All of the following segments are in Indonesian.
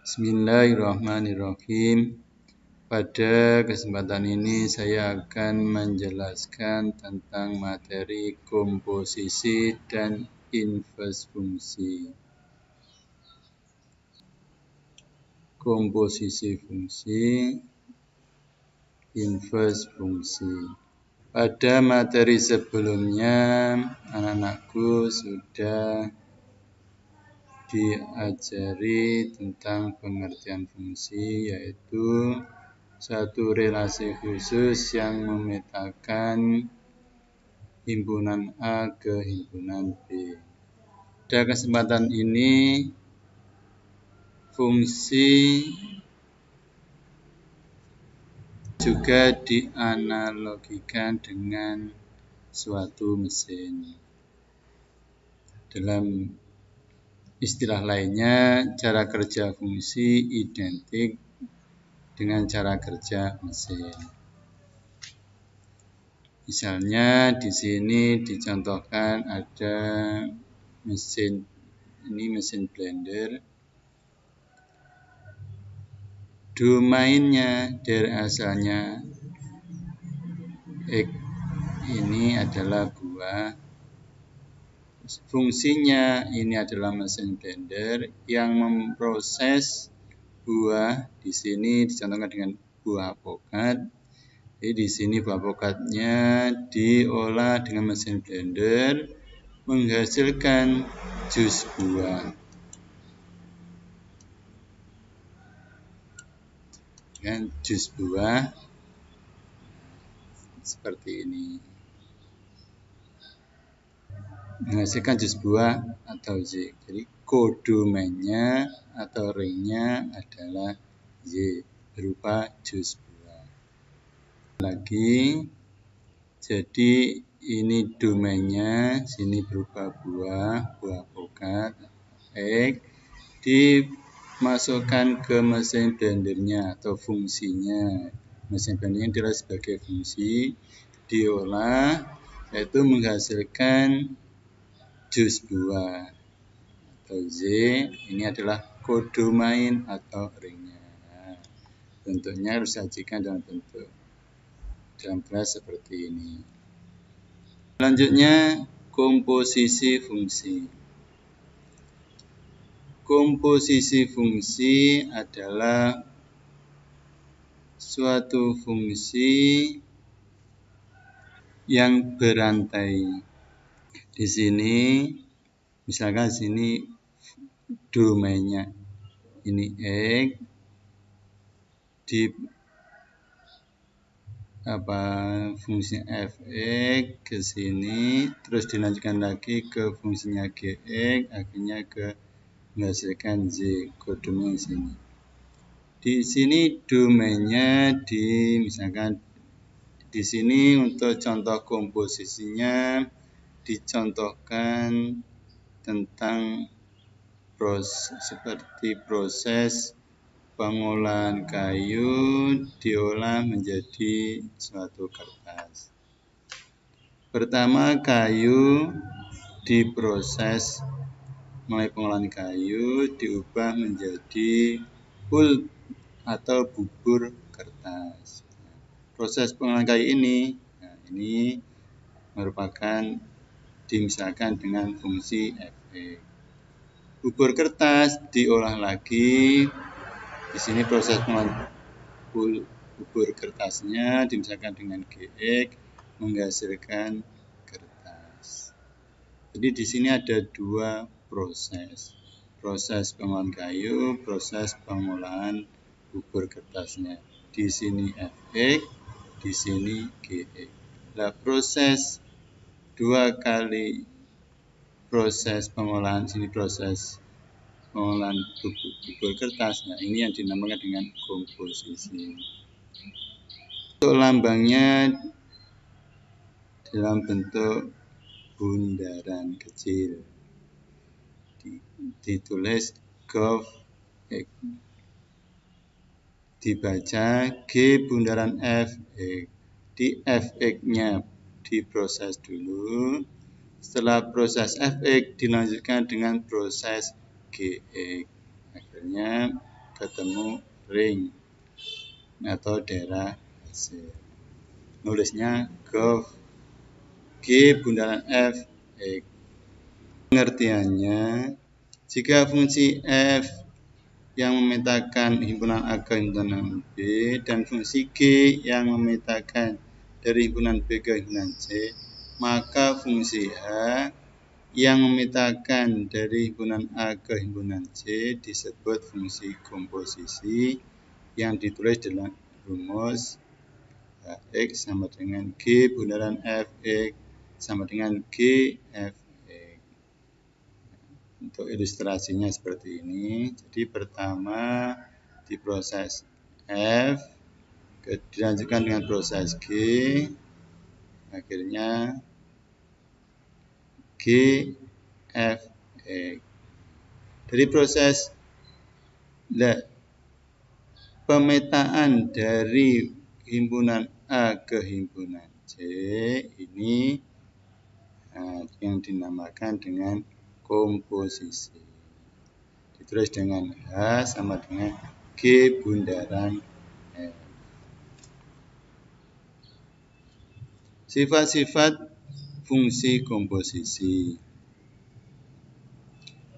Bismillahirrahmanirrahim. Pada kesempatan ini saya akan menjelaskan tentang materi komposisi dan inverse fungsi. Komposisi fungsi, inverse fungsi. Pada materi sebelumnya, anak-anakku sudah diajari tentang pengertian fungsi, yaitu satu relasi khusus yang memetakan himpunan A ke himpunan B. Pada kesempatan ini, fungsi juga dianalogikan dengan suatu mesin. Dalam istilah lainnya, cara kerja fungsi identik dengan cara kerja mesin. Misalnya di sini dicontohkan ada mesin, ini mesin blender. Domainnya dari asalnya X ini adalah buah. Fungsinya ini adalah mesin blender yang memproses buah. Di sini dicontohkan dengan buah alpukat. Jadi di sini buah alpukatnya diolah dengan mesin blender menghasilkan jus buah. Dan jus buah seperti ini. Menghasilkan jus buah atau Z. Jadi kodomennya atau ringnya adalah Y berupa jus buah. Lagi, jadi ini domainnya, sini berupa buah alpukat X, dimasukkan ke mesin blendernya atau fungsinya. Mesin blendernya adalah sebagai fungsi diolah, yaitu menghasilkan jus buah atau Z. Ini adalah kodomain atau ringnya. Nah, bentuknya harus disajikan dalam gelas seperti ini. Selanjutnya, komposisi fungsi. Komposisi fungsi adalah suatu fungsi yang berantai. Di sini, misalkan sini domainnya ini X, di fungsi fx ke sini, terus dilanjutkan lagi ke fungsinya gx, akhirnya ke menghasilkan z, kodomen sini. Di sini domainnya misalkan di sini untuk contoh komposisinya dicontohkan tentang seperti proses pengolahan kayu diolah menjadi suatu kertas. Pertama, kayu diproses, mulai pengolahan kayu diubah menjadi pulp atau bubur kertas. Proses pengolahan kayu ini, ini merupakan dimisalkan dengan fungsi fx. Bubur kertas diolah lagi. Di sini proses pengolahan bubur kertasnya dimisalkan dengan gx menghasilkan kertas. Jadi di sini ada dua proses. Proses pengolahan kayu, proses pengolahan bubur kertasnya. Di sini fx, di sini gx. Nah, proses dua kali proses pengolahan, sini proses pengolahan bubur kertas. Nah, ini yang dinamakan dengan komposisi. Untuk lambangnya dalam bentuk bundaran kecil, ditulis GOV X, dibaca G bundaran F X. Di Fx-nya diproses dulu. Setelah proses Fx dilanjutkan dengan proses Gx. Akhirnya ketemu ring atau daerah hasil. Nulisnya GOV G bundaran F X. Pengertiannya, jika fungsi F yang memetakan himpunan A ke himpunan B dan fungsi G yang memetakan dari himpunan B ke himpunan C, maka fungsi H yang memetakan dari himpunan A ke himpunan C disebut fungsi komposisi yang ditulis dalam rumus Hx sama dengan G bundaran Fx sama dengan G Fx. Untuk ilustrasinya seperti ini. Jadi pertama diproses F, dilanjutkan dengan proses G, akhirnya G F X. Dari proses pemetaan dari himpunan A ke himpunan C ini yang dinamakan dengan komposisi. Ditulis dengan H sama dengan G bundaran F. Sifat-sifat fungsi komposisi.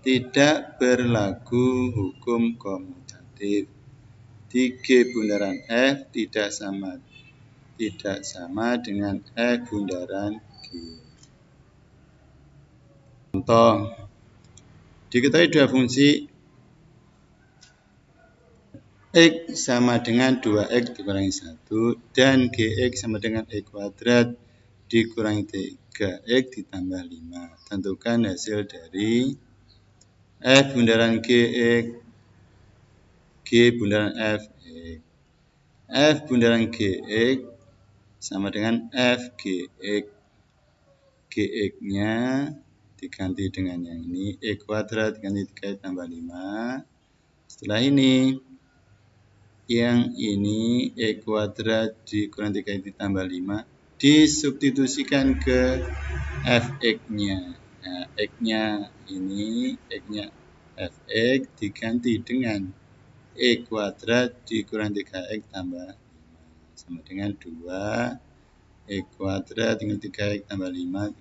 Tidak berlaku hukum komutatif. Di G bundaran F tidak sama dengan F bundaran G. Contoh, diketahui dua fungsi X sama dengan 2X dikurangi 1 dan Gx sama dengan X kuadrat dikurangi 3X ditambah 5. Tentukan hasil dari F bundaran Gx, G bundaran Fx. F bundaran Gx sama dengan Fgx. Gx-nya diganti dengan yang ini, X kuadrat diganti 3 tambah 5. Setelah ini, yang ini X kuadrat dikurangi 3 ditambah 5, disubstitusikan ke Fx-nya. Nah, X-nya ini, X-nya Fx diganti dengan X kuadrat dikurangi 3X tambah 5. Sama dengan 2 X kuadrat dengan 3X tambah 5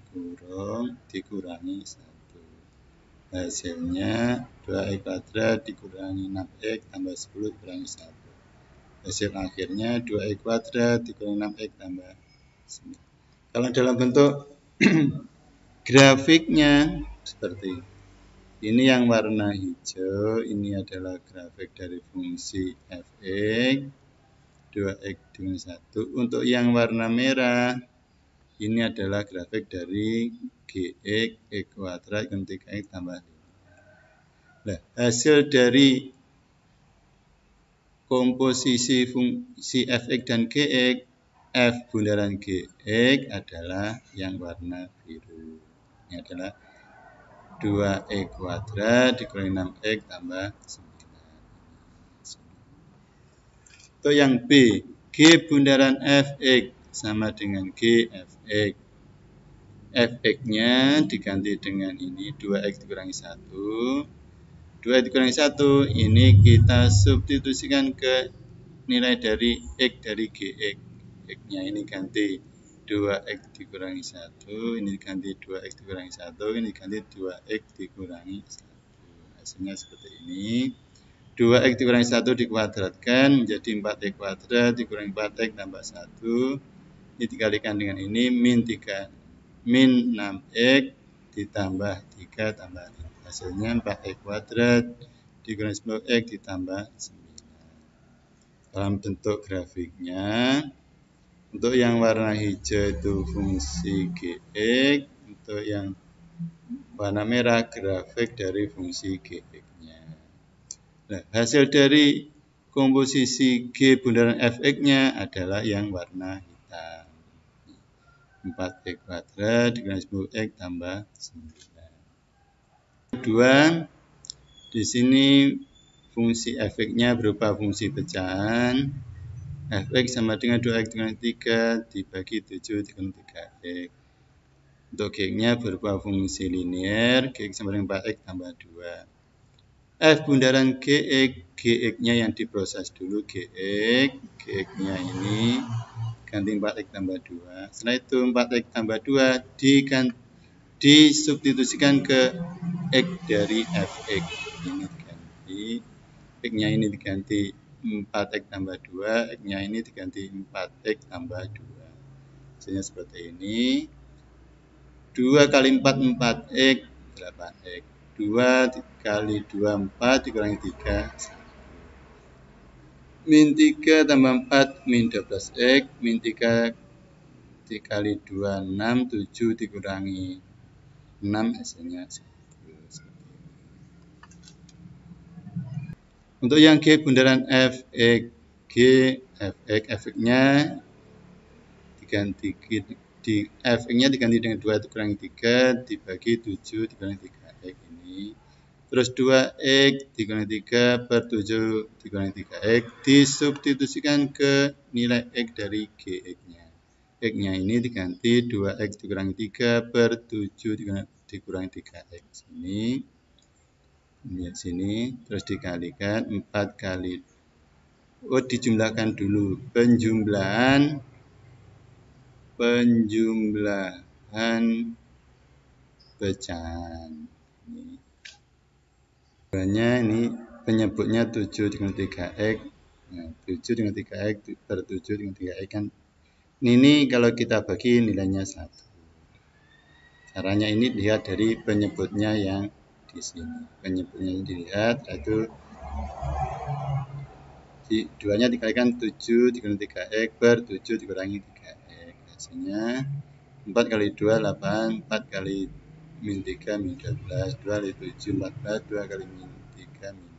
dikurangi 1. Hasilnya 2X kuadrat dikurangi 6X tambah 10 dikurangi 1. Hasil akhirnya 2X kuadrat dikurangi 6X tambah 9. Kalau dalam bentuk grafiknya seperti ini, yang warna hijau ini adalah grafik dari fungsi Fx 2X dengan 1. Untuk yang warna merah ini adalah grafik dari Gx X kuadrat dengan 3X tambah 5. Nah, hasil dari komposisi fungsi Fx dan Gx, F bundaran Gx adalah yang warna biru. Ini adalah 2X kuadrat dikurangi 6X tambah 9. Untuk yang B, G bundaran Fx sama dengan Gfx. Fx-nya diganti dengan ini 2X dikurangi 1. 2X dikurangi 1 ini kita substitusikan ke nilai dari X dari Gx. X-nya ini ganti 2X dikurangi 1, ini diganti 2X dikurangi 1, ini diganti 2X dikurangi 1. Hasilnya seperti ini. 2X dikurangi 1 dikuadratkan menjadi 4X kuadrat dikurangi 4X tambah 1. Ini dikalikan dengan ini min 6X ditambah 3 tambah 5. Hasilnya 4X kuadrat dikurangi 10X ditambah 9. Dalam bentuk grafiknya, untuk yang warna hijau itu fungsi Gx, untuk yang warna merah grafik dari fungsi Gx-nya. Nah, hasil dari komposisi G bundaran Fx-nya adalah yang warna hitam. 4X kuadrat dikurangi 10X tambah 9. Kedua, di sini fungsi Fx-nya berupa fungsi pecahan. Fx sama dengan 2X dikurangi 3 dibagi 7 dikurangi 3X. Untuk G-nya berupa fungsi linier, G sama dengan 4X tambah 2. F bundaran GX, GX-nya yang diproses dulu GX, GX-nya ini ganti 4X tambah 2. Setelah itu 4X tambah 2 disubstitusikan ke X dari Fx. Ini diganti, X-nya ini diganti 4X tambah 2, X-nya ini diganti 4X tambah 2. Hasilnya seperti ini. 2 kali 4, 4X, 8X. 2 kali 2, 4, dikurangi 3, 1. Min 3 tambah 4, min 12X. Min 3 dikali 2, 6, 7 dikurangi 6, hasilnya 1. Untuk yang G bundaran Fx, G Fx, Fx-nya diganti Fx-nya diganti dengan 2 dikurangi 3 dibagi 7 dikurangi 3x ini. Terus 2x dikurangi 3 per 7 dikurangi 3x disubstitusikan ke nilai x dari gx-nya. X-nya ini diganti 2x dikurangi 3 per 7 dikurangi 3x ini. Lihat sini, terus dikalikan 4 kali. Oh, dijumlahkan dulu. Penjumlahan pecahan. Ini penyebutnya 7 dengan 3x. Nah, 7 dengan 3x per 7 dengan 3x kan. Ini kalau kita bagi nilainya 1. Caranya ini lihat dari penyebutnya yang di sini. Penyebutnya ini dilihat, yaitu 2-nya dikalikan 7 dikurangi 3x per 7 dikurangi 3x. Hasilnya 4 kali 2, 8. 4 kali min 3, min 12. 2 kali 7, 14. 2 kali min 3, min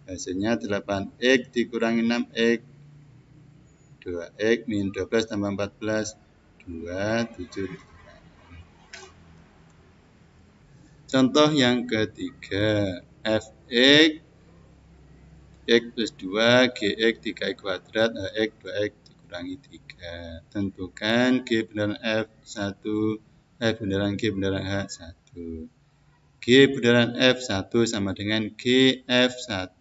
6. Hasilnya 8x dikurangi 6x. 2x min 12 tambah 14. 2, 7. Contoh yang ketiga. Fx x plus 2, gx 3x kuadrat, hx 2x dikurangi 3. Tentukan G bundaran F1, F bundaran G bundaran H1. G bundaran F1 sama dengan GF1.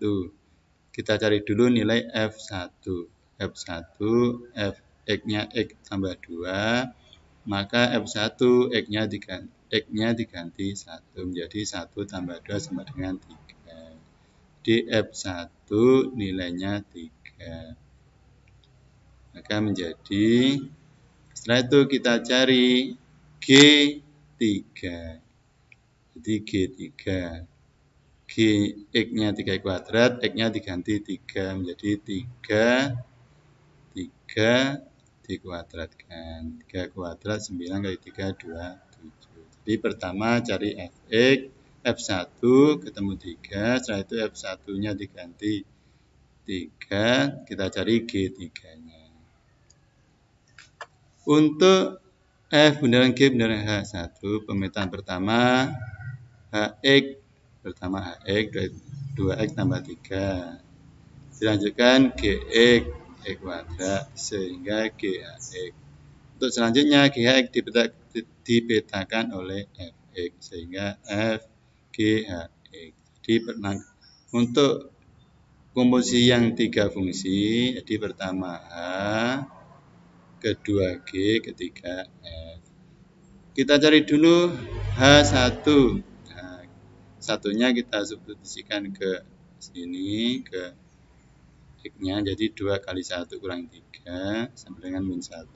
Kita cari dulu nilai F1. F1, Fx-nya x tambah 2, maka F1 X-nya diganti 1 menjadi 1 tambah 2 sama dengan 3. Di F1 nilainya 3. Maka menjadi, setelah itu kita cari G3. Jadi G3. X-nya 3 kuadrat, X-nya diganti 3 menjadi 3 dikuadratkan. 3 kuadrat 9 kali 3, 27. Jadi pertama cari Fx. F1 ketemu 3, setelah itu F1-nya diganti 3, kita cari G3-nya. Untuk F bundaran G bundaran H1, pemetaan pertama Hx, 2x tambah 3. Dilanjutkan Gx, x kuadrat, sehingga Gx. Untuk selanjutnya Gx dipetakan oleh Fx, sehingga F GHX. Jadi untuk komposisi yang 3 fungsi, jadi pertama H, kedua G, ketiga F. Kita cari dulu H1. Nah, satunya kita substitusikan ke sini, ke X-nya, jadi 2 kali 1 kurang 3, sama dengan min 1.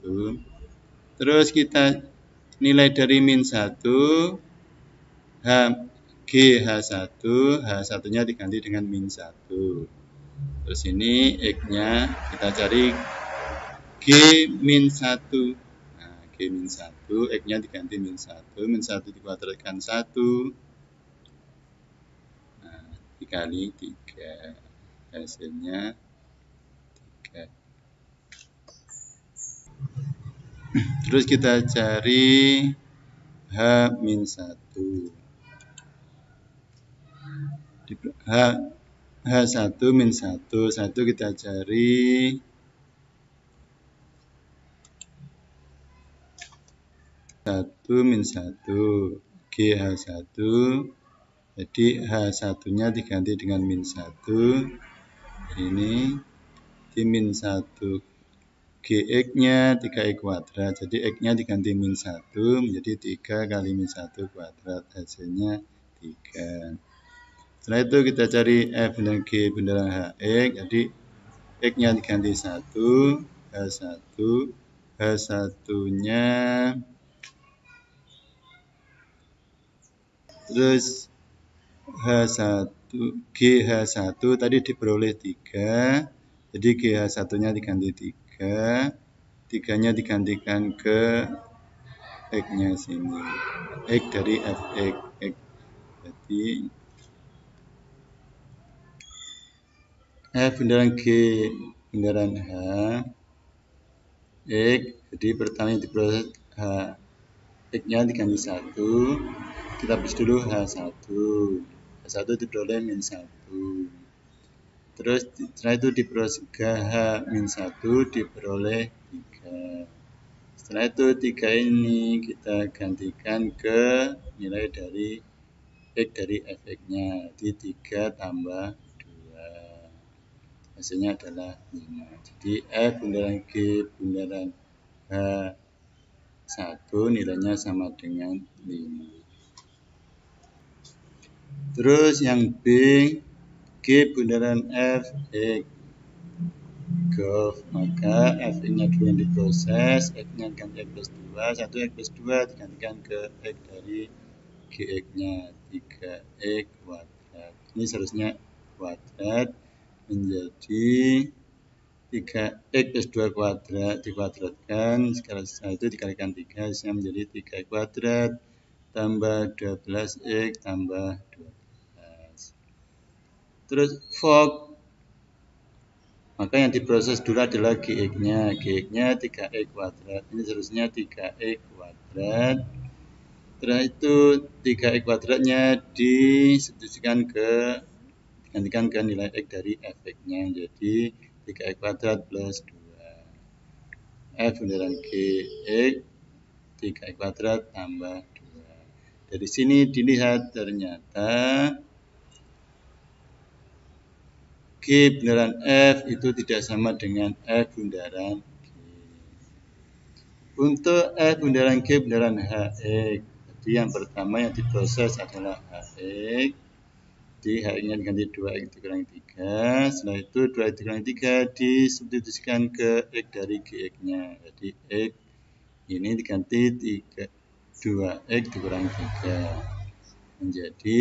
Terus kita nilai dari min 1, GH1, H1-nya diganti dengan min 1. Terus ini X-nya kita cari G min 1. Nah, G min 1, X-nya diganti min 1. Min 1 dikuadratkan 1. Nah, dikali 3. Hasilnya 3. Terus kita cari H min 1. H1 min 1, 1 kita cari min 1, GH1 Jadi H1-nya diganti dengan min 1. Ini di min 1. Gx-nya 3x kuadrat. Jadi x-nya diganti min 1 menjadi 3 kali min 1 kuadrat. Hasilnya 3. Setelah itu kita cari f dan g bundaran hx. Jadi x-nya diganti 1, h1, h1-nya terus H1 GH1 tadi diperoleh 3. Jadi GH1-nya diganti 3. 3-nya digantikan ke X-nya sini. X dari Fx. X. Jadi F bundaran G bundaran H X. Jadi pertama yang diproses H X-nya diganti 1. Kita hapus dulu H1. H1 diperoleh min 1. Terus setelah itu diproses H-1 diperoleh 3. Setelah itu 3 ini kita gantikan ke nilai dari X dari Fx-nya. Jadi 3 tambah 2. Hasilnya adalah 5. Jadi F bundaran G bundaran H1 nilainya sama dengan 5. Terus yang B, G bundaran Fx Golf, maka F-nya dulu yang diproses, X-nya diganti X plus 2, 1 X plus 2 digantikan ke X dari Gx-nya 3X kuadrat. Ini seharusnya kuadrat menjadi 3X plus 2 kuadrat dikuadratkan, setelah itu dikalikan 3, hasilnya menjadi 3X kuadrat tambah 12X tambah 12. Terus Fok, maka yang diproses dulu adalah Gx-nya. Gx-nya 3x kuadrat. Ini seharusnya 3x kuadrat. Setelah itu 3x kuadratnya disubstitusikan digantikan ke nilai x dari Fx-nya. Jadi 3x kuadrat plus 2. F bundaran Gx 3x kuadrat tambah 2. Dari sini dilihat ternyata G bundaran F itu tidak sama dengan F bundaran G. Untuk F bundaran G bundaran Hx, jadi yang pertama yang diproses adalah Hx. Jadi Hx-nya diganti 2x dikurangi 3. Setelah itu 2x dikurangi 3 disubstitusikan ke X dari Gx-nya. Jadi X ini diganti 2x dikurangi 3. Menjadi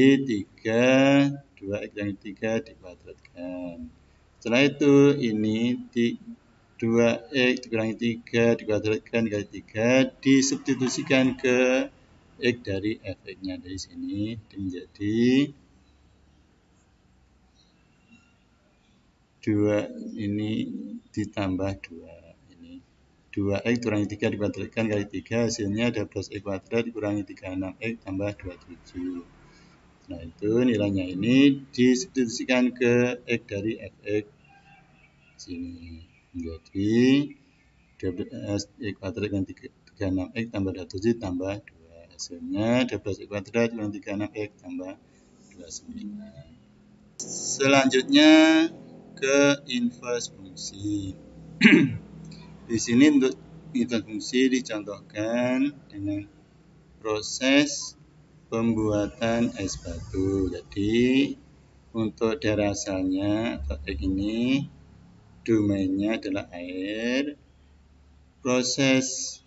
3 2x dikurangi 3 dikuadratkan. Setelah itu ini 2x dikurangi 3 dikuadratkan dikali 3 disubstitusikan ke x dari Fx-nya dari sini menjadi 2 ini ditambah 2 ini 2x kurangi 3 dikuadratkan kali 3 hasilnya 12x kuadrat dikurangi 36x tambah 27. Nah itu nilainya ini disubstitusikan ke X dari Fx sini menjadi 12x kuadrat dengan 36x tambah 27 tambah 2. Hasilnya 12x kuadrat dengan 36x tambah 29. Selanjutnya ke inverse fungsi. Di sini untuk inverse fungsi dicontohkan dengan proses pembuatan es batu. Jadi untuk daerah asalnya kayak ini, domainnya adalah air. Proses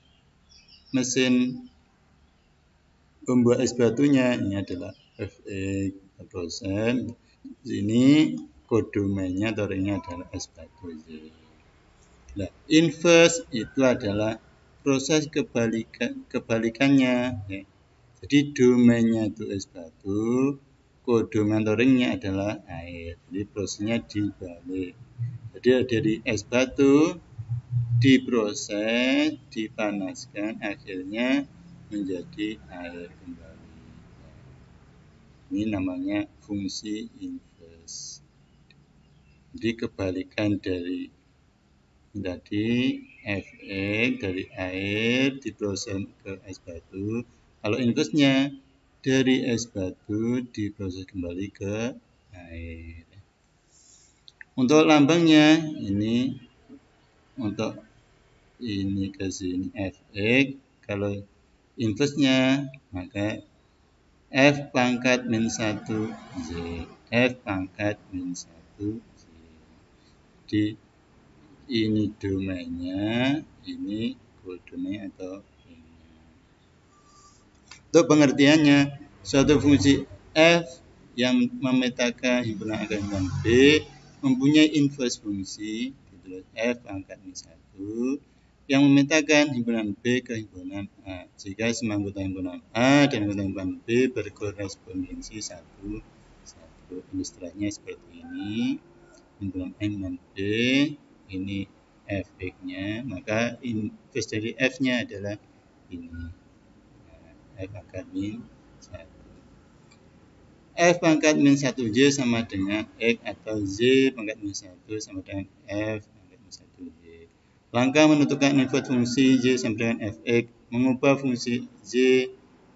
mesin pembuat es batunya ini adalah Fx proses. Ini kodomennya atau ringnya adalah es batu. Nah, inverse itu adalah proses kebalikannya. Ya. Jadi domainnya itu es batu, kodomen atau ringnya adalah air. Jadi prosesnya dibalik. Jadi dari es batu diproses, dipanaskan, akhirnya menjadi air kembali. Ini namanya fungsi inverse. Jadi kebalikan dari tadi Fx dari air diproses ke es batu. Kalau inverse-nya dari es batu diproses kembali ke air. Untuk lambangnya ini untuk ini ke sini Fx, kalau inversnya maka F pangkat min 1 Z. F pangkat min 1 Z. Jadi ini domainnya, ini koordinat atau ini. Untuk pengertiannya, suatu fungsi F yang memetakan himpunan A ke himpunan B mempunyai inverse fungsi F pangkat min 1 yang memetakan himpunan B ke himpunan A. Jika semua anggota himpunan A dan anggota himpunan B berkorespondensi satu. Ilustrasinya seperti ini. Himpunan A himpunan B ini Fx-nya, maka inverse dari F-nya adalah ini. F pangkat min 1. F pangkat min 1Z sama dengan X atau Z pangkat min 1 sama dengan F pangkat min 1Z. Langkah menentukan inverse fungsi Z sama dengan Fx, mengubah fungsi Z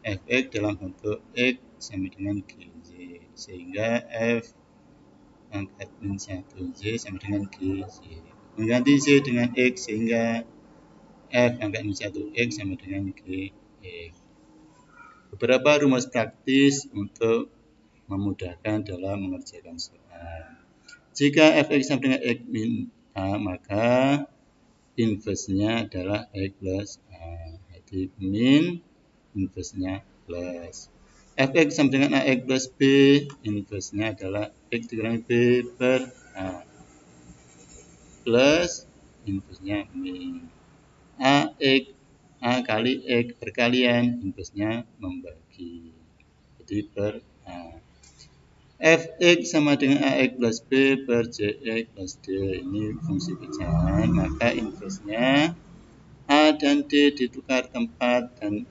Fx dalam bentuk X sama dengan GZ. Sehingga F pangkat min 1Z sama dengan GZ. Mengganti Z dengan X sehingga F pangkat min 1X sama dengan GX. Beberapa rumus praktis untuk memudahkan dalam mengerjakan soal. Jika Fx sama dengan X min A, maka inverse-nya adalah X plus A. Jadi min inverse-nya plus. Fx sama dengan AX plus B, inverse-nya adalah X dikurangi B per A. Plus inverse-nya min. AX A kali X perkalian, inverse-nya membagi. Jadi per A. Fx sama dengan AX plus B per Cx plus D. Ini fungsi pecahan, maka inverse-nya A dan D ditukar tempat dan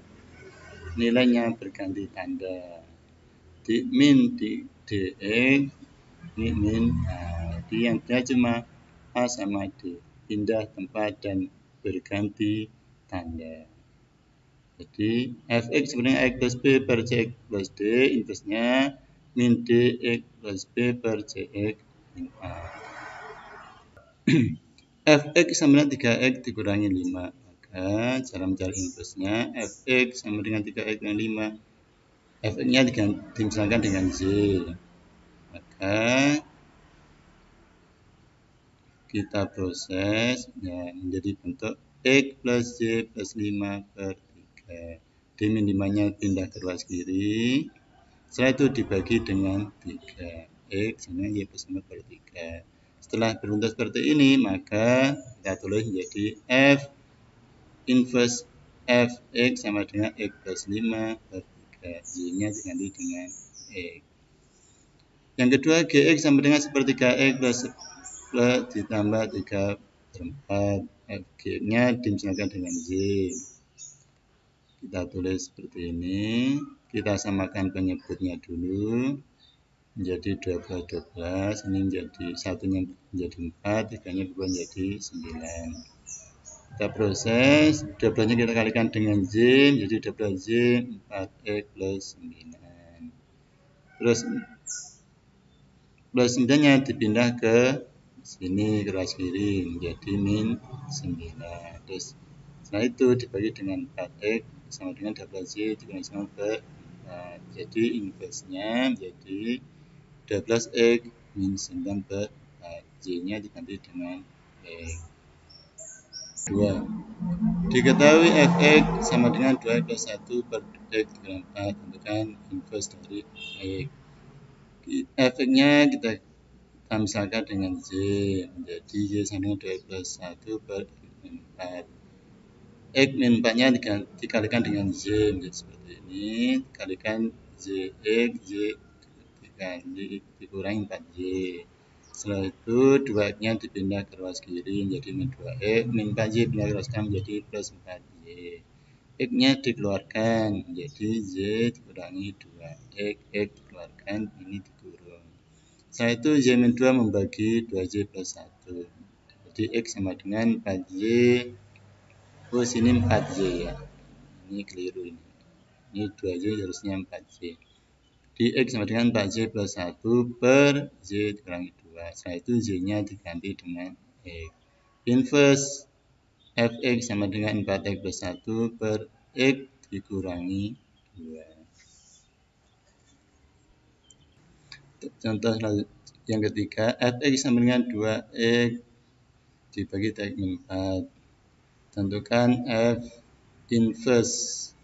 nilainya berganti tanda. Di min di Dx, ini min A. Jadi yang dia cuma A sama D. Pindah tempat dan berganti tanda. Jadi Fx sebenarnya X plus B per Cx plus D, inverse-nya min Dx plus B per Cx min A. Fx sama dengan 3x dikurangi 5. Maka cara mencari inverse-nya Fx sama dengan 3x dengan 5. Fx-nya dimisalkan dengan Z. Maka kita proses ya, menjadi bentuk X plus Z plus 5 per 3. D min 5-nya pindah ke ruas kiri. Setelah itu dibagi dengan 3. X sama Y plus 5 per 3. Setelah berbentuk seperti ini, maka kita tulis menjadi F inverse Fx sama dengan X plus 5 per 3. Y-nya diganti dengan X. Yang kedua, Gx sama dengan sepertiga X plus ditambah 3 per 4. Fg-nya dimisalkan dengan Z. Kita tulis seperti ini. Kita samakan penyebutnya dulu. Menjadi 12, ini menjadi satunya menjadi 4, tiganya berubah menjadi 9. Kita proses, 12-nya kita kalikan dengan Z, menjadi 12Z 4X plus 9. Terus plus 9-nya dipindah ke sini ke ruas kiri menjadi min 9. Terus setelah itu dibagi dengan 4X sama dengan 12Z dikurangi sama per 4. Jadi inverse-nya menjadi 12x min 9 per 4. Y-nya diganti dengan X. 2. Diketahui Fx sama dengan 2x plus 1 per X dikurangi 4. Tentukan inverse dari X. Fx-nya kita misalkan dengan Z. Menjadi Y sama dengan 2x plus 1 per X min 4. X min 4-nya dikalikan dengan Z menjadi seperti ini. Kalikan ZX, Z dikurangi 4Y. Setelah itu 2x-nya dipindah ke ruas kiri menjadi min 2x, min 4y pindah ke ruas kanan menjadi plus 4y. X-nya dikeluarkan menjadi Z dikurangi 2x, X dikeluarkan, ini dikurung. Setelah itu Y min 2 membagi 2Y plus 1. Jadi X sama dengan 4Y. Oh, sini 4Y ya. Ini keliru ini. Ini 2Z harusnya 4Z. Di X sama dengan 4Z plus 1 per Z dikurangi 2. Setelah itu Z-nya diganti dengan X. Inverse Fx sama dengan 4X plus 1 per X dikurangi 2. Contoh yang ketiga, Fx sama dengan 2X dibagi X min 4. Tentukan F inverse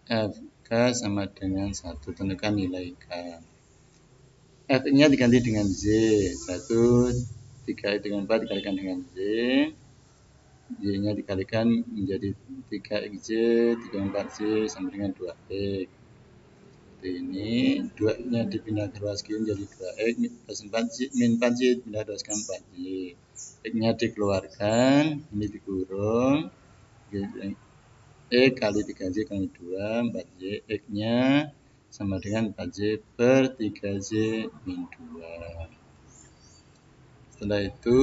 Fk sama dengan 1. Tentukan nilai K. F-nya diganti dengan Z. 1 3X dengan 4 dikalikan dengan Z. Y-nya dikalikan menjadi 3XZ, 3-4Z sama dengan 2X. Ini 2-nya dipindah ke ruas kiri menjadi 2X plus 4Z, min 4Z pindah ke ruas kanan 4Z. X-nya dikeluarkan, ini dikurung. X kali 3Z kali 2, 4Z. X-nya sama dengan 4Z per 3Z min 2. Setelah itu,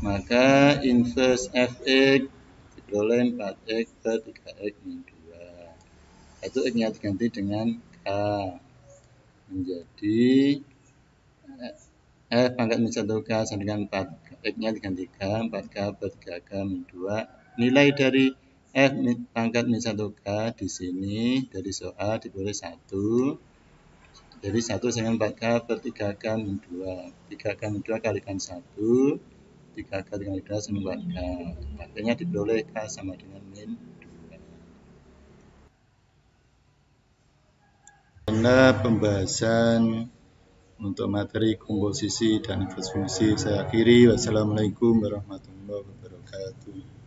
maka inverse Fx diperoleh 4X per 3X min 2. Itu X-nya diganti dengan K. Menjadi F pangkat min 1K sama dengan 4. X-nya diganti K, 4K per 3K min 2. Nilai dari F pangkat min 1K di sini dari soal diperoleh 1. Jadi 1 dengan 4K per 3K min 2. 3K min 2 kalikan 1. 3K dikali 2 sama 4K. Akhirnya diperoleh K sama dengan min 2. Karena pembahasan untuk materi komposisi dan inverse fungsi saya akhiri. Wassalamualaikum warahmatullahi wabarakatuh.